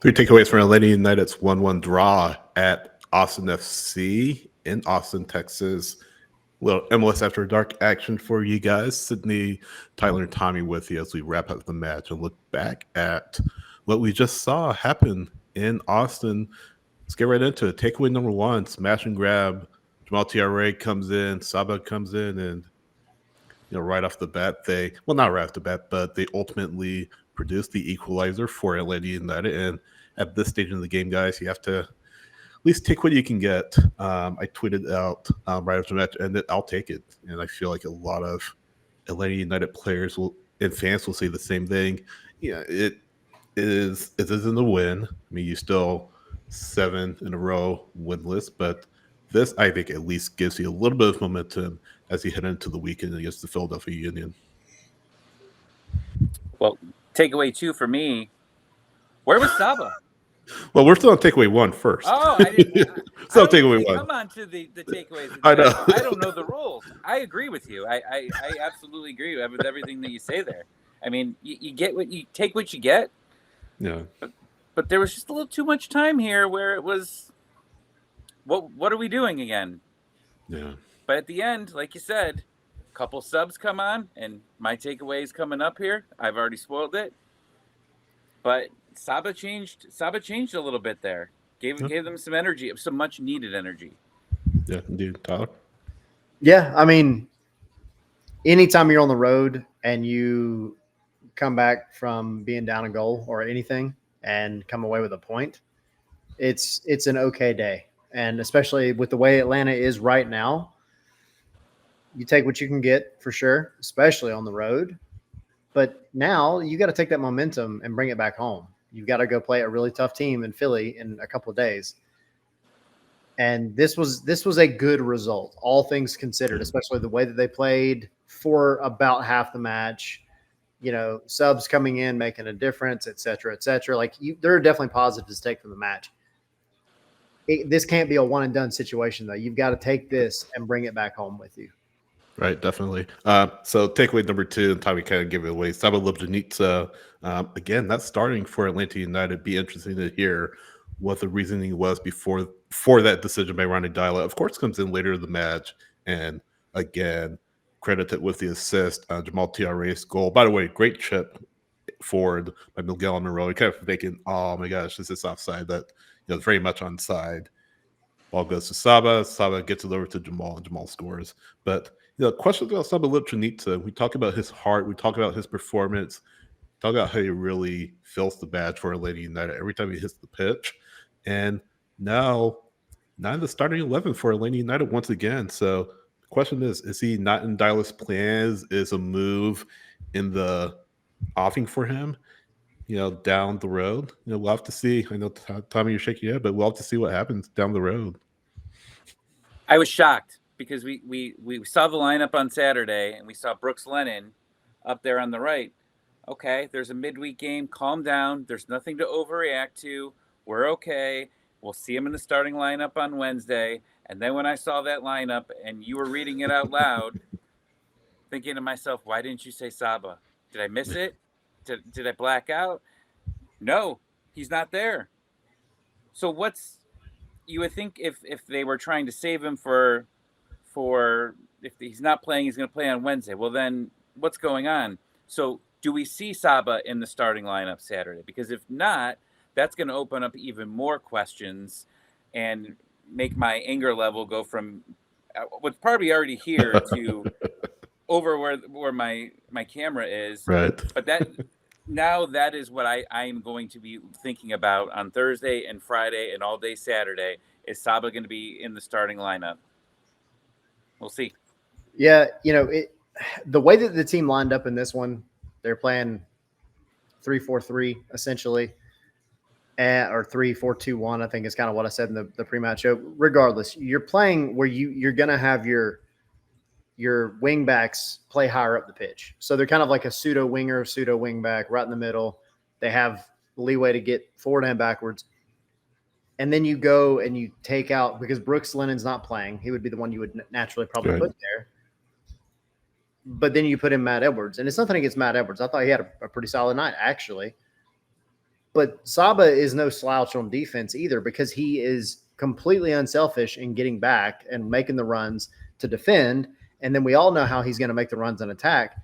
Three takeaways from Atlanta United's 1-1 draw at Austin FC in Austin, Texas. Little MLS After Dark action for you guys. Sydney, Tyler, and Tommy with you as we wrap up the match and look back at what we just saw happen in Austin. Let's get right into it. Takeaway number one, smash and grab. Jamal Thiare comes in, Saba comes in, and right off the bat, not right off the bat, but they ultimately produced the equalizer for Atlanta United. And at this stage in the game, guys, you have to at least take what you can get. I tweeted out right after the match, and I'll take it. And I feel like a lot of Atlanta United players and fans will say the same thing. Yeah, it isn't a win. I mean, you still 7 in a row winless, but this I think at least gives you a little bit of momentum as you head into the weekend against the Philadelphia Union. Well, takeaway 2 for me. Where was Saba? Well, we're still on takeaway 1 first. Oh, I didn't. So takeaway 1. Come on to the takeaways. I know. I don't know the rules. I agree with you. I absolutely agree with everything that you say there. I mean, you get what you take what you get. Yeah. But there was just a little too much time here where it was, what are we doing again? Yeah. But at the end, like you said, a couple subs come on, and my takeaway is coming up here. I've already spoiled it. But Saba changed a little bit there. Gave them some energy, some much needed energy. Yeah, indeed. Tyler? Yeah, I mean, anytime you're on the road and you come back from being down a goal or anything and come away with a point, it's an okay day. And especially with the way Atlanta is right now, you take what you can get for sure, especially on the road. But now you got to take that momentum and bring it back home. You've got to go play a really tough team in Philly in a couple of days. And this was a good result, all things considered, especially the way that they played for about half the match. Subs coming in, making a difference, et cetera, et cetera. There are definitely positives to take from the match. This can't be a one and done situation, though. You've got to take this and bring it back home with you. Right, definitely. So takeaway number 2, and Tommy kind of gave it away. Saba Lobjanitsa, again, that's starting for Atlanta United. Be interesting to hear what the reasoning was for that decision by Ronnie Dyla. Of course, comes in later in the match, and again, credited with the assist on Jamal Thiare's goal. By the way, great chip forward by Miguel Monroe. Kind of thinking, oh my gosh, is this offside? That very much onside. Ball goes to Saba. Saba gets it over to Jamal, and Jamal scores. But questions about Saba Lobjanitsa. We talk about his heart. We talk about his performance. Talk about how he really fills the badge for Atlanta United every time he hits the pitch. And now, not in the starting 11 for Atlanta United once again. So the question is he not in Dyla's plans? Is a move in the offing for him? Down the road. We'll have to see. I know, Tommy, you're shaking your head, but we'll have to see what happens down the road. I was shocked because we saw the lineup on Saturday, and we saw Brooks Lennon up there on the right. Okay, there's a midweek game. Calm down. There's nothing to overreact to. We're okay. We'll see him in the starting lineup on Wednesday. And then when I saw that lineup and you were reading it out loud, thinking to myself, why didn't you say Saba? Did I miss it? Did I black out? No, he's not there. So you would think if they were trying to save him for if he's not playing, he's going to play on Wednesday. Well, then what's going on? So do we see Saba in the starting lineup Saturday? Because if not, that's going to open up even more questions and make my anger level go from what's probably already here to over where my camera is. Right. But that is what I am going to be thinking about on Thursday and Friday and all day Saturday. Is Saba going to be in the starting lineup? We'll see. Yeah, the way that the team lined up in this one, they're playing 3-4-3 essentially, or 3-4-2-1. I think is kind of what I said in the pre-match show. Regardless, you're playing where you're going to have your wing backs play higher up the pitch. So they're kind of like a pseudo winger, pseudo wing back right in the middle. They have leeway to get forward and backwards. And then you go and you take out, because Brooks Lennon's not playing. He would be the one you would naturally probably put there. But then you put in Matt Edwards. And it's nothing against Matt Edwards. I thought he had a pretty solid night, actually. But Saba is no slouch on defense either because he is completely unselfish in getting back and making the runs to defend. And then we all know how he's going to make the runs and attack.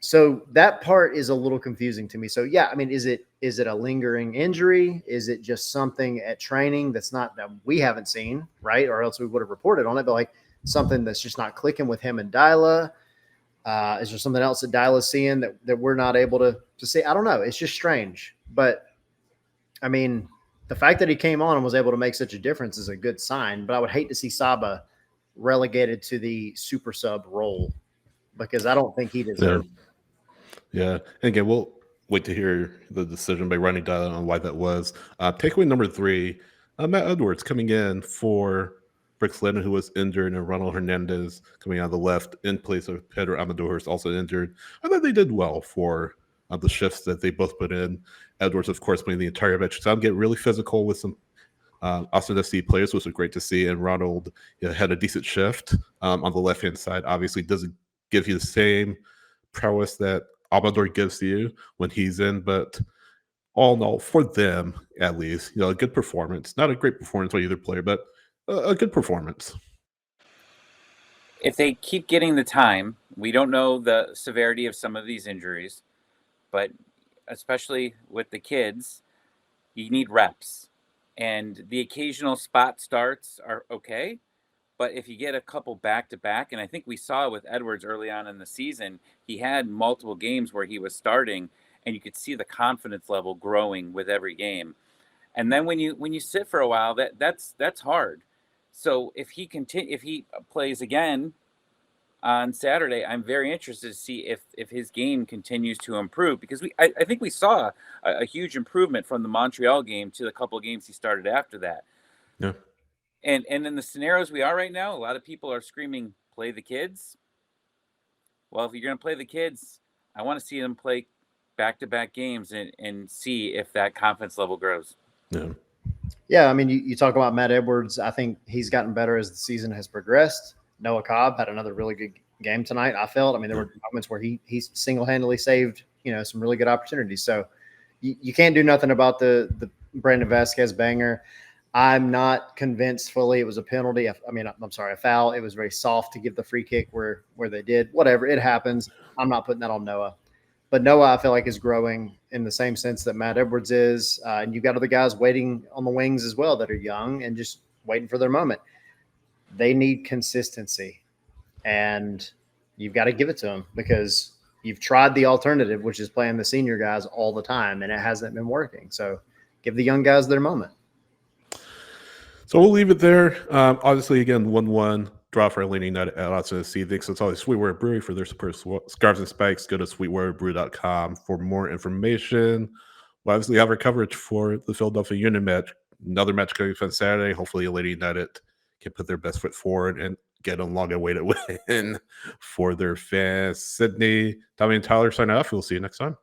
So that part is a little confusing to me. So yeah, I mean, is it a lingering injury? Is it just something at training that's not that we haven't seen, right? Or else we would have reported on it. But like something that's just not clicking with him and Dyla. Is there something else that Dyla's seeing that we're not able to see? I don't know. It's just strange. But I mean, the fact that he came on and was able to make such a difference is a good sign. But I would hate to see Saba relegated to the super sub role because I don't think he deserves. Yeah. And again, we'll wait to hear the decision by Ronnie Dylan on why that was. Takeaway number 3, Matt Edwards coming in for Brooks Lennon, who was injured, and Ronald Hernandez coming out of the left in place of Pedro Amador, who's also injured. I thought they did well for the shifts that they both put in. Edwards, of course, playing the entire bench. So I'm getting really physical with some Austin FC players, which was great to see. And Ronald had a decent shift on the left-hand side. Obviously, doesn't give you the same prowess that Amador gives you when he's in, but all in all, for them at least, a good performance. Not a great performance by either player, but a good performance. If they keep getting the time, we don't know the severity of some of these injuries, but especially with the kids, you need reps. And the occasional spot starts are okay, but if you get a couple back to back, and I think we saw with Edwards early on in the season, he had multiple games where he was starting, and you could see the confidence level growing with every game. And then when you sit for a while, that's hard. So if he plays again on Saturday, I'm very interested to see if his game continues to improve because I think we saw a huge improvement from the Montreal game to the couple of games he started after that. Yeah. And in the scenarios we are right now, a lot of people are screaming, play the kids. Well, if you're going to play the kids, I want to see them play back-to-back games and see if that confidence level grows. Yeah. Yeah, I mean, you talk about Matt Edwards. I think he's gotten better as the season has progressed. Noah Cobb had another really good game tonight, I felt. I mean, there were moments where he single-handedly saved, some really good opportunities. So you can't do nothing about the Brandon Vasquez banger. I'm not convinced fully it was a penalty. I'm sorry, a foul. It was very soft to give the free kick where they did. Whatever, it happens. I'm not putting that on Noah. But Noah, I feel like, is growing in the same sense that Matt Edwards is. And you've got other guys waiting on the wings as well that are young and just waiting for their moment. They need consistency. And you've got to give it to them because you've tried the alternative, which is playing the senior guys all the time, and it hasn't been working. So give the young guys their moment. So we'll leave it there. Obviously, again, 1-1 draw for Atlanta United at Austin FC. Thanks to always Sweetwater Brewery for their support. Scarves and Spikes. Go to sweetwaterbrew.com for more information. We'll obviously have our coverage for the Philadelphia Union match. Another match coming up on Saturday. Hopefully, Atlanta United can put their best foot forward and get a long-awaited win for their fans. Sydney, Tommy, and Tyler sign off. We'll see you next time.